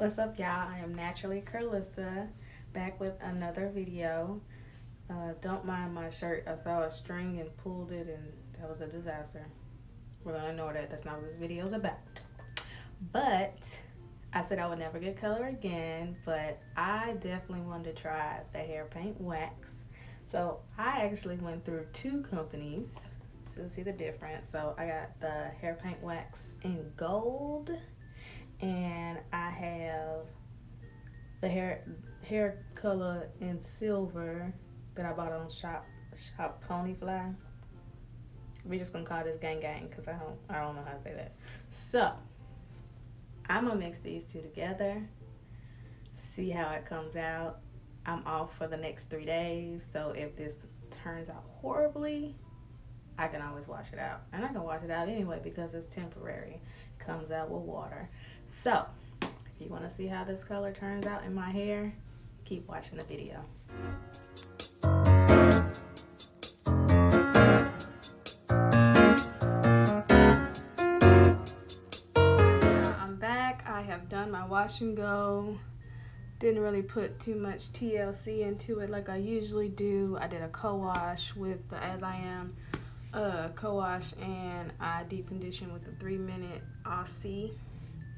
What's up, y'all? I am naturally Curlysa, back with another video. Don't mind my shirt. I saw a string and pulled it, and that was a disaster. We're gonna ignore that. That's not what this video is about. But I said I would never get color again, but I definitely wanted to try the hair paint wax. So I actually went through two companies to see the difference. So I got the hair paint wax in gold, and I have the hair color in silver that I bought on Shop Ponyfly. We're just gonna call this gang because I don't know how to say that. So I'm gonna mix these two together, see how it comes out. I'm off for the next 3 days, so if this turns out horribly, I can always wash it out. And I can wash it out anyway because it's temporary. It comes out with water. So if you want to see how this color turns out in my hair, keep watching the video. I'm back. I have done my wash and go. Didn't really put too much TLC into it like I usually do. I did a co-wash with the As I Am co-wash, and I deep conditioned with the 3-minute Aussie.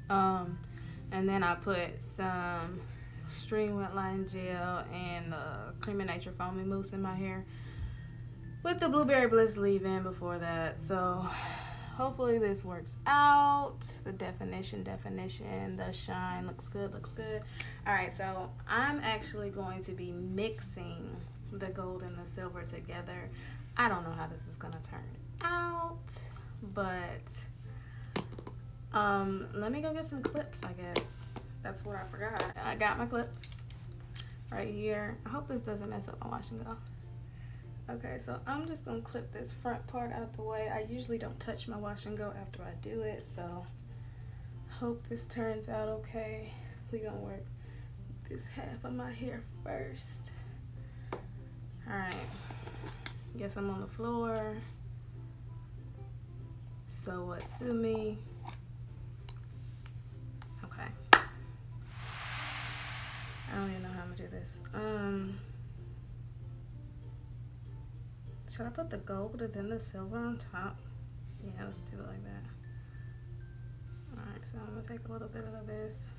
And then I put some Stream Wet Line Gel and Cream of Nature Foaming Mousse in my hair with the Blueberry Bliss leave-in before that. So hopefully this works out. The definition, the shine looks good. All right, so I'm actually going to be mixing the gold and the silver together. I don't know how this is gonna turn out, but let me go get some clips, I guess. That's what I forgot. I got my clips right here. I hope this doesn't mess up my wash and go. Okay, so I'm just gonna clip this front part out the way. I usually don't touch my wash and go after I do it, so hope this turns out okay. We're gonna work this half of my hair first. All right, guess I'm on the floor. So what, sue me? Okay. I don't even know how I'm gonna do this. Should I put the gold and then the silver on top? Yeah, let's do it like that. Alright, so I'm gonna take a little bit of this.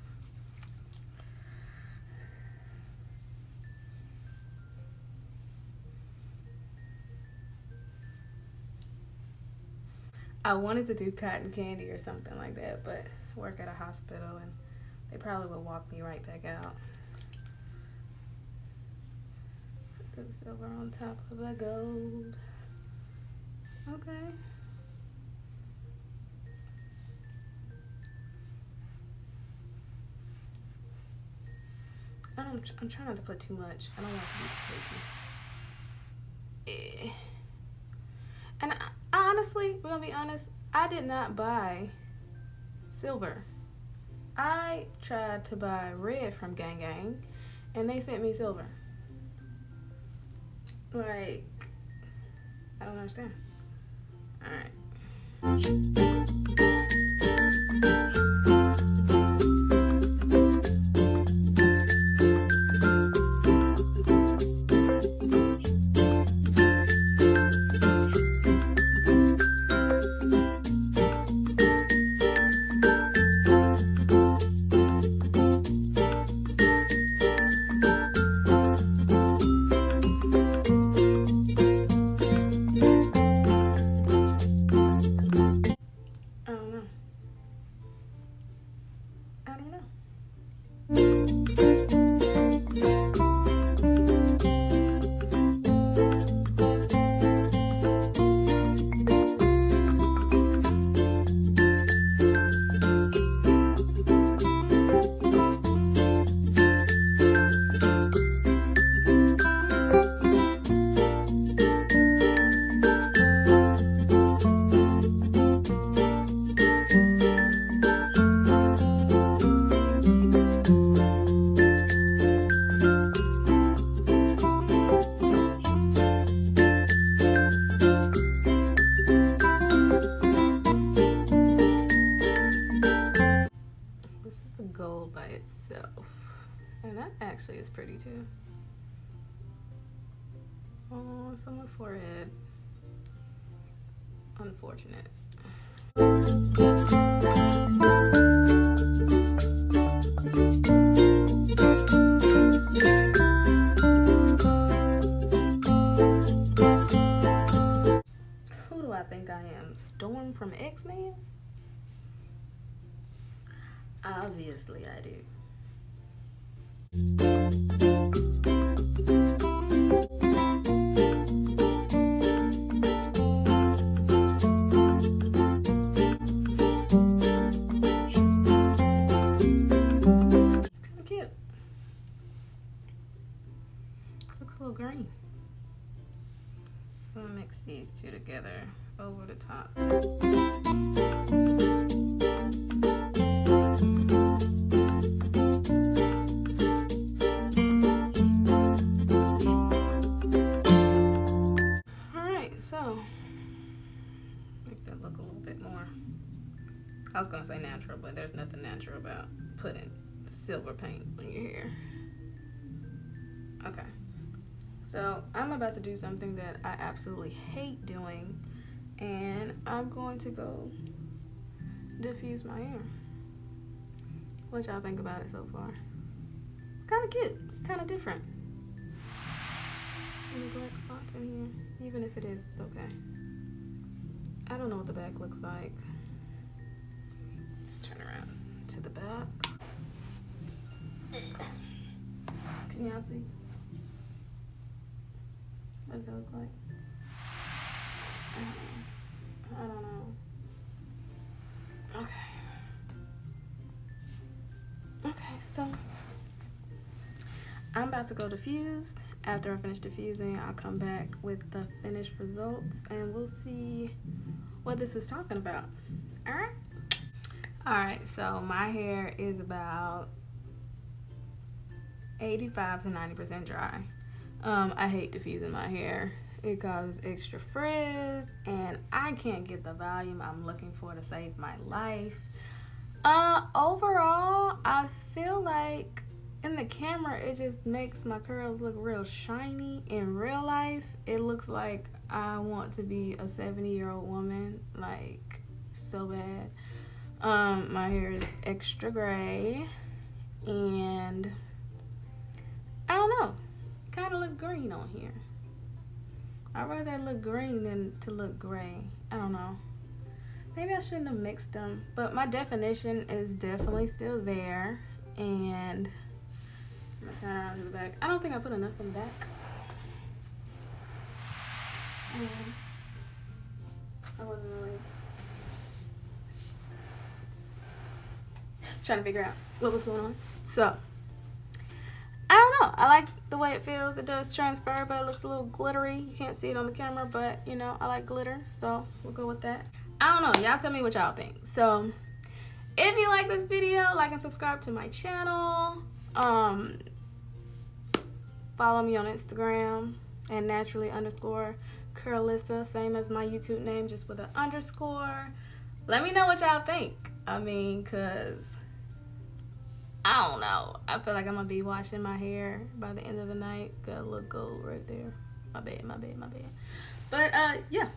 I wanted to do cotton candy or something like that, but I work at a hospital and they probably would walk me right back out. Put the silver on top of the gold. Okay. I'm trying not to put too much. I don't want it to be too cakey. And I honestly, we're gonna be honest, I did not buy silver. I tried to buy red from Gang Gang and they sent me silver. Like, I don't understand. All right. itself. And that actually is pretty too. Oh, it's on my forehead. It's unfortunate. Who do I think I am? Storm from X-Men? Obviously I do. It's kind of cute. Looks a little green. I'm gonna mix these two together over the top. So, make that look a little bit more, I was gonna say natural, but there's nothing natural about putting silver paint on your hair. Okay, so I'm about to do something that I absolutely hate doing, and I'm going to go diffuse my hair. What y'all think about it so far? It's kind of cute, kind of different. Any black spots in here? Even if it is, it's okay. I don't know what the back looks like. Let's turn around to the back. Can y'all see? What does it look like? I don't know. Okay, so I'm about to go diffuse. After I finish diffusing, I'll come back with the finished results and we'll see what this is talking about. Alright, so my hair is about 85 to 90% dry. I hate diffusing my hair. It causes extra frizz and I can't get the volume I'm looking for to save my life. Overall, I feel like in the camera, it just makes my curls look real shiny. In real life, it looks like I want to be a 70-year-old woman, like so bad. My hair is extra gray, and I don't know, kind of look green on here. I'd rather look green than to look gray. I don't know. Maybe I shouldn't have mixed them, but my definition is definitely still there, and I'm gonna turn around to the back. I don't think I put enough in the back. I wasn't really trying to figure out what was going on. So, I don't know. I like the way it feels. It does transfer, but it looks a little glittery. You can't see it on the camera, but you know, I like glitter, so we'll go with that. I don't know. Y'all tell me what y'all think. So, if you like this video, like and subscribe to my channel. Follow me on Instagram and naturally_Curlysa, same as my YouTube name, just with an underscore. Let me know what y'all think. I mean, cause I don't know. I feel like I'm gonna be washing my hair by the end of the night. Got a little gold right there. My bad. But yeah.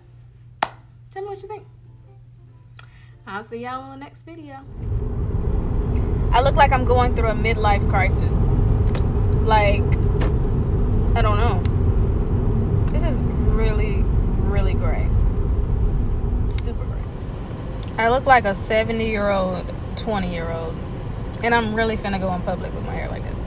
Tell me what you think. I'll see y'all in the next video. I look like I'm going through a midlife crisis. Like, I don't know. This is really, really gray. Super gray. I look like a 70-year-old, 20-year-old. And I'm really finna go in public with my hair like this.